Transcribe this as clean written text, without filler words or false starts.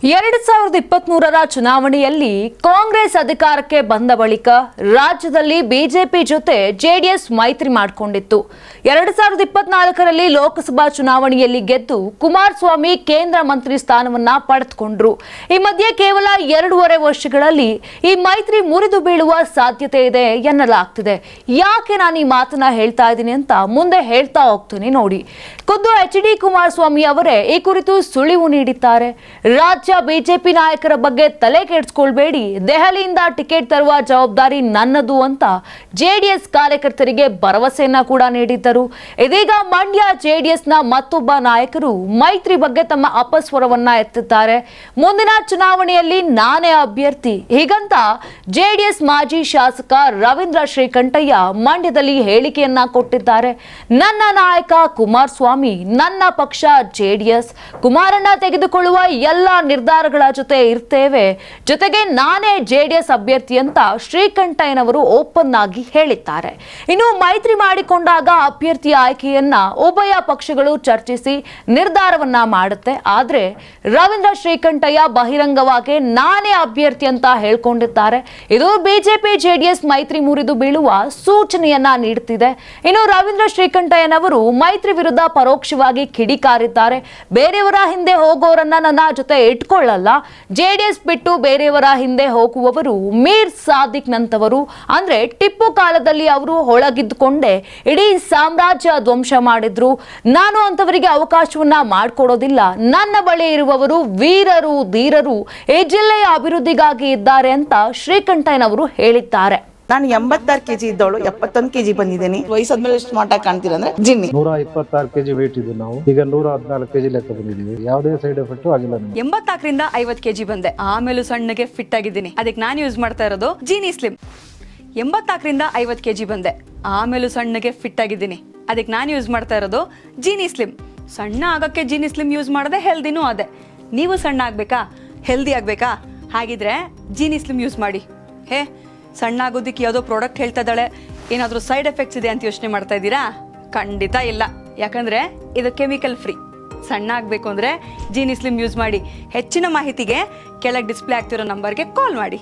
2023ರ ಚುನಾವಣೆಯಲ್ಲಿ ಕಾಂಗ್ರೆಸ್ ಅಧಿಕಾರಕ್ಕೆ ಬಂದ ಬಳಿಕ ರಾಜ್ಯದಲ್ಲಿ ಬಿಜೆಪಿ ಜೊತೆ ಜೆಡಿಎಸ್ ಮೈತ್ರಿ ಮಾಡಿಕೊಂಡಿತ್ತು. 2024ರಲ್ಲಿ ಲೋಕಸಭಾ ಚುನಾವಣೆಯಲ್ಲಿ ಗೆದ್ದು ಕುಮಾರಸ್ವಾಮಿ ಕೇಂದ್ರ ಮಂತ್ರಿ ಸ್ಥಾನವನ್ನ ಪಡೆದುಕೊಂಡ್ರು. ಈ ಮಧ್ಯೆ ಕೇವಲ 2.5 ವರ್ಷಗಳಲ್ಲಿ ಈ ಮೈತ್ರಿ ಮುರಿದು ಬೀಳುವ ಸಾಧ್ಯತೆ ಇದೆ ಎನ್ನಲಾಗ್ತಿದೆ. ಯಾಕೆ ನಾನು ಈ ಮಾತನ್ನ ಹೇಳ್ತಾ ಇದ್ದೀನಿ ಅಂತ ಮುಂದೆ ಹೇಳ್ತಾ ಹೋಗ್ತೀನಿ ನೋಡಿ. ಖುದ್ದು ಎಚ್.ಡಿ. ಕುಮಾರಸ್ವಾಮಿ ಅವರೇ ಈ ಕುರಿತು ಸುಳಿವು ನೀಡಿದ್ದಾರೆ. ರಾಜ್ಯ ಬಿಜೆಪಿ ನಾಯಕರ ಬಗ್ಗೆ ತಲೆ ಕೆಡಿಸಿಕೊಳ್ಳಬೇಡಿ, ದೆಹಲಿಯಿಂದ ಟಿಕೆಟ್ ತರುವ ಜವಾಬ್ದಾರಿ ನನ್ನದು ಅಂತ ಜೆಡಿಎಸ್ ಕಾರ್ಯಕರ್ತರಿಗೆ ಭರವಸೆಯನ್ನ ಕೂಡ ನೀಡಿದ್ದರು. ಇದೀಗ ಮಂಡ್ಯ ಜೆಡಿಎಸ್ನ ಮತ್ತೊಬ್ಬ ನಾಯಕರು ಮೈತ್ರಿ ಬಗ್ಗೆ ತಮ್ಮ ಅಪಸ್ವರವನ್ನ ಎತ್ತಿದ್ದಾರೆ. ಮುಂದಿನ ಚುನಾವಣೆಯಲ್ಲಿ ನಾನೇ ಅಭ್ಯರ್ಥಿ ಹೀಗಂತ ಜೆಡಿಎಸ್ ಮಾಜಿ ಶಾಸಕ ರವೀಂದ್ರ ಶ್ರೀಕಂಠಯ್ಯ ಮಂಡ್ಯದಲ್ಲಿ ಹೇಳಿಕೆಯನ್ನ ಕೊಟ್ಟಿದ್ದಾರೆ. ನನ್ನ ನಾಯಕ ಕುಮಾರಸ್ವಾಮಿ, ನನ್ನ ಪಕ್ಷ ಜೆಡಿಎಸ್, ಕುಮಾರಣ್ಣ ತೆಗೆದುಕೊಳ್ಳುವ ಎಲ್ಲ ನಿರ್ಧಾರಗಳ ಜೊತೆ ಇರ್ತೇವೆ, ಜೊತೆಗೆ ನಾನೇ ಜೆಡಿಎಸ್ ಅಭ್ಯರ್ಥಿ ಅಂತ ಶ್ರೀಕಂಠಯ್ಯನವರು ಓಪನ್ ಆಗಿ ಹೇಳಿದ್ದಾರೆ. ಇನ್ನು ಮೈತ್ರಿ ಮಾಡಿಕೊಂಡಾಗ ಅಭ್ಯರ್ಥಿ ಆಯ್ಕೆಯನ್ನ ಉಭಯ ಪಕ್ಷಗಳು ಚರ್ಚಿಸಿ ನಿರ್ಧಾರವನ್ನ ಮಾಡುತ್ತೆ. ಆದ್ರೆ ರವೀಂದ್ರ ಶ್ರೀಕಂಠಯ್ಯ ಬಹಿರಂಗವಾಗಿ ನಾನೇ ಅಭ್ಯರ್ಥಿ ಅಂತ ಹೇಳ್ಕೊಂಡಿದ್ದಾರೆ. ಇದು ಬಿಜೆಪಿ ಜೆಡಿಎಸ್ ಮೈತ್ರಿ ಮುರಿದು ಬೀಳುವ ಸೂಚನೆಯನ್ನ ನೀಡುತ್ತಿದೆ. ಇನ್ನು ರವೀಂದ್ರ ಶ್ರೀಕಂಠಯ್ಯನವರು ಮೈತ್ರಿ ವಿರುದ್ಧ ಪರೋಕ್ಷವಾಗಿ ಕಿಡಿಕಾರಿದ್ದಾರೆ. ಬೇರೆಯವರ ಹಿಂದೆ ಹೋಗೋರನ್ನ ನನ್ನ ಜೊತೆ ಇಟ್ಕೊಳ್ಳಲ್ಲ, ಜೆಡಿಎಸ್ ಬಿಟ್ಟು ಬೇರೆಯವರ ಹಿಂದೆ ಹೋಗುವವರು ಮೀರ್ ಸಾದಿಕ್ ನಂತವರು, ಅಂದ್ರೆ ಟಿಪ್ಪು ಕಾಲದಲ್ಲಿ ಅವರು ಒಳಗಿದ್ದುಕೊಂಡೇ ಇಡೀ ಸಾಮ್ರಾಜ್ಯ ಧ್ವಂಸ ಮಾಡಿದ್ರು. ನಾನು ಅಂತವರಿಗೆ ಅವಕಾಶವನ್ನ ಮಾಡಿಕೊಡೋದಿಲ್ಲ. ನನ್ನ ಬಳಿ ಇರುವವರು ವೀರರು, ಧೀರರು, ಈ ಜಿಲ್ಲೆಯ ಅಭಿವೃದ್ಧಿಗಾಗಿ ಇದ್ದಾರೆ ಅಂತ ಶ್ರೀಕಂಠಯ್ಯನವರು ಹೇಳಿದ್ದಾರೆ. ನಾನು 86 kg ಇದ್ದವಳು 71 kg ಬಂದಿದ್ದೀನಿ. ವಯಸ್ಸಾದ್ಮೇಲೆ ಸ್ಮಾರ್ಟ್ ಆಗಿ ಕಾಣ್ತೀರ ಅಂದ್ರೆ ಜಿನ್ನಿ. 126 kg ವೇಟ್ ಇದ್ದು ನಾವು ಈಗ 114 kg ಲೆಕ್ಕ ಬಂದಿದ್ದೀವಿ. ಯಾವುದೇ ಸೈಡ್ ಎಫೆಕ್ಟ್ ಆಗಿಲ್ಲ. 84ರಿಂದ 50 kg ಬಂದೆ, ಆಮೇಲೆ ಸಣ್ಣಗೆ ಫಿಟ್ ಆಗಿದ್ದೀನಿ. ಅದಕ್ಕೆ ನಾನು ಯೂಸ್ ಮಾಡ್ತಾ ಇರೋದು ಜೀನಿ ಸ್ಲಿಮ್. 84ರಿಂದ 50 kg ಬಂದೆ, ಆಮೇಲೆ ಸಣ್ಣಗೆ ಫಿಟ್ ಆಗಿದ್ದೀನಿ. ಅದಕ್ಕೆ ನಾನು ಯೂಸ್ ಮಾಡ್ತಾ ಇರೋದು ಜೀನಿ ಸ್ಲಿಮ್. ಸಣ್ಣ ಆಗಕ್ಕೆ ಜೀನಿ ಸ್ಲಿಮ್ ಯೂಸ್ ಮಾಡದೆ ಹೆಲ್ದಿನೂ ಅದೇ. ನೀವು ಸಣ್ಣ ಆಗ್ಬೇಕಾ, ಹೆಲ್ದಿ ಆಗ್ಬೇಕಾ? ಹಾಗಿದ್ರೆ ಜೀನಿ ಸ್ಲಿಮ್ ಯೂಸ್ ಮಾಡಿ. ಸಣ್ಣ ಆಗೋದಕ್ಕೆ ಯಾವುದೋ ಪ್ರಾಡಕ್ಟ್ ಹೇಳ್ತಾ ಇದ್ದಾಳೆ, ಏನಾದರೂ ಸೈಡ್ ಎಫೆಕ್ಟ್ಸ್ ಇದೆ ಅಂತ ಯೋಚನೆ ಮಾಡ್ತಾ ಇದ್ದೀರಾ? ಖಂಡಿತ ಇಲ್ಲ, ಯಾಕಂದ್ರೆ ಇದು ಕೆಮಿಕಲ್ ಫ್ರೀ. ಸಣ್ಣ ಆಗಬೇಕು ಅಂದರೆ ಜೀನಿ ಸ್ಲಿಮ್ ಯೂಸ್ ಮಾಡಿ. ಹೆಚ್ಚಿನ ಮಾಹಿತಿಗೆ ಕೆಳಗೆ ಡಿಸ್ಪ್ಲೇ ಆಗ್ತಿರೋ ನಂಬರ್ಗೆ ಕಾಲ್ ಮಾಡಿ.